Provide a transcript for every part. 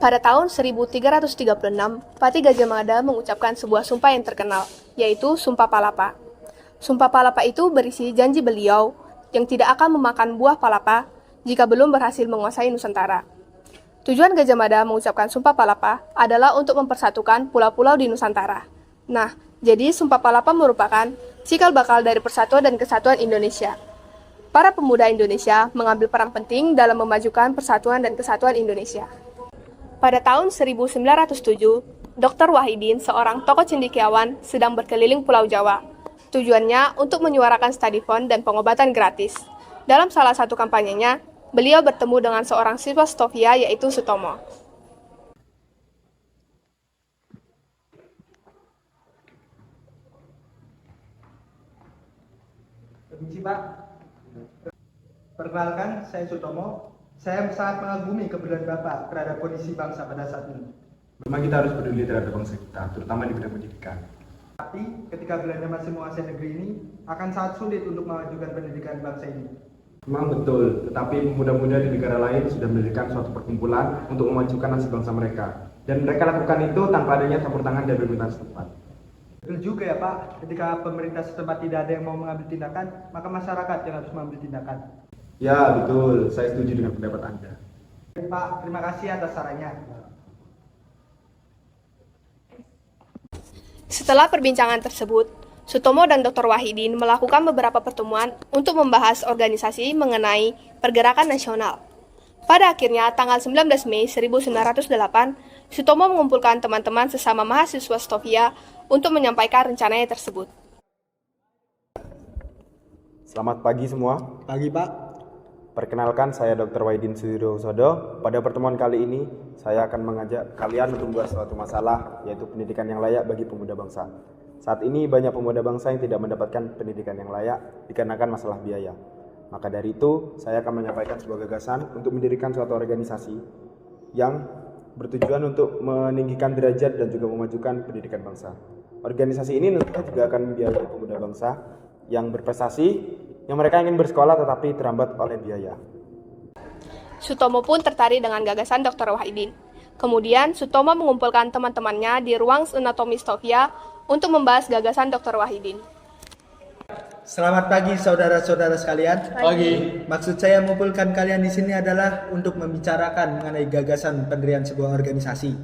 Pada tahun 1336, Patih Gajah Mada mengucapkan sebuah sumpah yang terkenal, yaitu Sumpah Palapa. Sumpah Palapa itu berisi janji beliau yang tidak akan memakan buah palapa jika belum berhasil menguasai Nusantara. Tujuan Gajah Mada mengucapkan Sumpah Palapa adalah untuk mempersatukan pulau-pulau di Nusantara. Nah, jadi Sumpah Palapa merupakan cikal bakal dari persatuan dan kesatuan Indonesia. Para pemuda Indonesia mengambil peran penting dalam memajukan persatuan dan kesatuan Indonesia. Pada tahun 1907, Dr. Wahidin, seorang tokoh cendekiawan, sedang berkeliling Pulau Jawa. Tujuannya untuk menyuarakan study fund dan pengobatan gratis. Dalam salah satu kampanyenya, beliau bertemu dengan seorang siswa Stovia yaitu Sutomo. Permisi Pak, perkenalkan saya Sutomo. Saya sangat mengagumi kepedulian Bapak terhadap kondisi bangsa pada saat ini. Memang kita harus peduli terhadap bangsa kita, terutama di bidang pendidikan. Tapi ketika Belanda masih menguasai negeri ini, akan sangat sulit untuk memajukan pendidikan bangsa ini. Memang betul, tetapi pemuda-pemuda di negara lain sudah mendirikan suatu perkumpulan untuk memajukan nasib bangsa mereka. Dan mereka lakukan itu tanpa adanya campur tangan dari pemerintahan setempat. Betul juga ya Pak, ketika pemerintah setempat tidak ada yang mau mengambil tindakan, maka masyarakat yang harus mengambil tindakan. Ya, betul. Saya setuju dengan pendapat Anda. Pak, terima kasih atas sarannya. Setelah perbincangan tersebut, Sutomo dan Dr. Wahidin melakukan beberapa pertemuan untuk membahas organisasi mengenai pergerakan nasional. Pada akhirnya, tanggal 19 Mei 1908, Sutomo mengumpulkan teman-teman sesama mahasiswa Stovia untuk menyampaikan rencananya tersebut. Selamat pagi semua. Pagi Pak. Perkenalkan, saya Dr. Wahidin Sudirohusodo. Pada pertemuan kali ini, saya akan mengajak kalian untuk membahas suatu masalah, yaitu pendidikan yang layak bagi pemuda bangsa. Saat ini banyak pemuda bangsa yang tidak mendapatkan pendidikan yang layak dikarenakan masalah biaya. Maka dari itu, saya akan menyampaikan sebuah gagasan untuk mendirikan suatu organisasi yang bertujuan untuk meninggikan derajat dan juga memajukan pendidikan bangsa. Organisasi ini tentunya juga akan membiayai pemuda bangsa yang berprestasi, yang mereka ingin bersekolah tetapi terhambat oleh biaya. Sutomo pun tertarik dengan gagasan Dr. Wahidin. Kemudian, Sutomo mengumpulkan teman-temannya di ruang anatomi Stovia untuk membahas gagasan Dr. Wahidin. Selamat pagi saudara-saudara sekalian. Pagi. Maksud saya mengumpulkan kalian di sini adalah untuk membicarakan mengenai gagasan pendirian sebuah organisasi.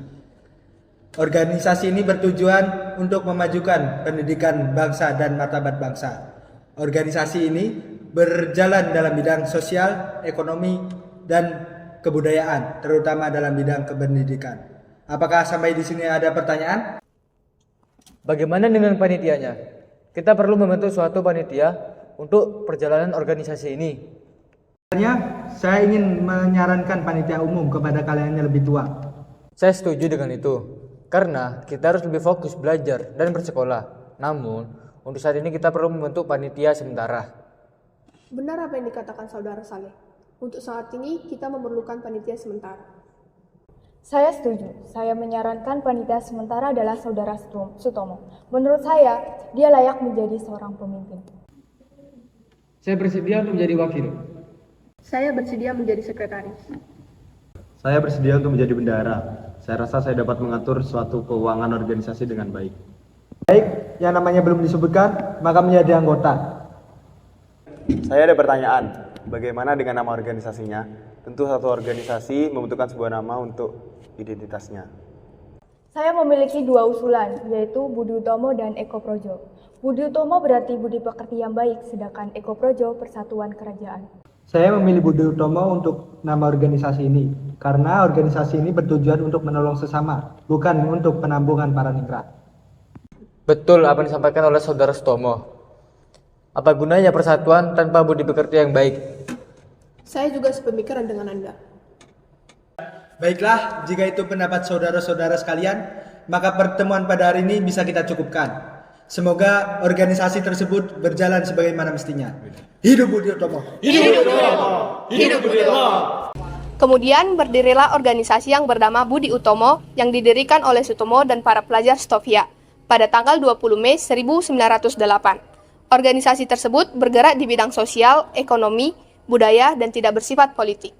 Organisasi ini bertujuan untuk memajukan pendidikan bangsa dan martabat bangsa. Organisasi ini berjalan dalam bidang sosial, ekonomi, dan kebudayaan, terutama dalam bidang kependidikan. Apakah sampai di sini ada pertanyaan? Bagaimana dengan panitianya? Kita perlu membentuk suatu panitia untuk perjalanan organisasi ini. Sebenarnya, saya ingin menyarankan panitia umum kepada kalian yang lebih tua. Saya setuju dengan itu, karena kita harus lebih fokus belajar dan bersekolah. Namun, untuk saat ini kita perlu membentuk panitia sementara. Benar apa yang dikatakan Saudara Saleh. Untuk saat ini kita memerlukan panitia sementara. Saya setuju. Saya menyarankan panitia sementara adalah Saudara Sutomo. Menurut saya, dia layak menjadi seorang pemimpin. Saya bersedia untuk menjadi wakil. Saya bersedia menjadi sekretaris. Saya bersedia untuk menjadi bendahara. Saya rasa saya dapat mengatur suatu keuangan organisasi dengan baik. Baik, yang namanya belum disebutkan, maka menjadi anggota. Saya ada pertanyaan, bagaimana dengan nama organisasinya? Tentu satu organisasi membutuhkan sebuah nama untuk identitasnya. Saya memiliki dua usulan, yaitu Budi Utomo dan Eko Projo. Budi Utomo berarti budi pekerti yang baik, sedangkan Eko Projo persatuan kerajaan. Saya memilih Budi Utomo untuk nama organisasi ini, karena organisasi ini bertujuan untuk menolong sesama, bukan untuk penampungan para ningrat. Betul apa yang disampaikan oleh Saudara Sutomo. Apa gunanya persatuan tanpa budi pekerti yang baik? Saya juga sepemikiran dengan Anda. Baiklah, jika itu pendapat saudara-saudara sekalian, maka pertemuan pada hari ini bisa kita cukupkan. Semoga organisasi tersebut berjalan sebagaimana mestinya. Hidup Budi Utomo! Hidup Budi Utomo! Hidup Budi Utomo! Kemudian berdirilah organisasi yang bernama Budi Utomo yang didirikan oleh Sutomo dan para pelajar Stovia pada tanggal 20 Mei 1908. Organisasi tersebut bergerak di bidang sosial, ekonomi, budaya, dan tidak bersifat politik.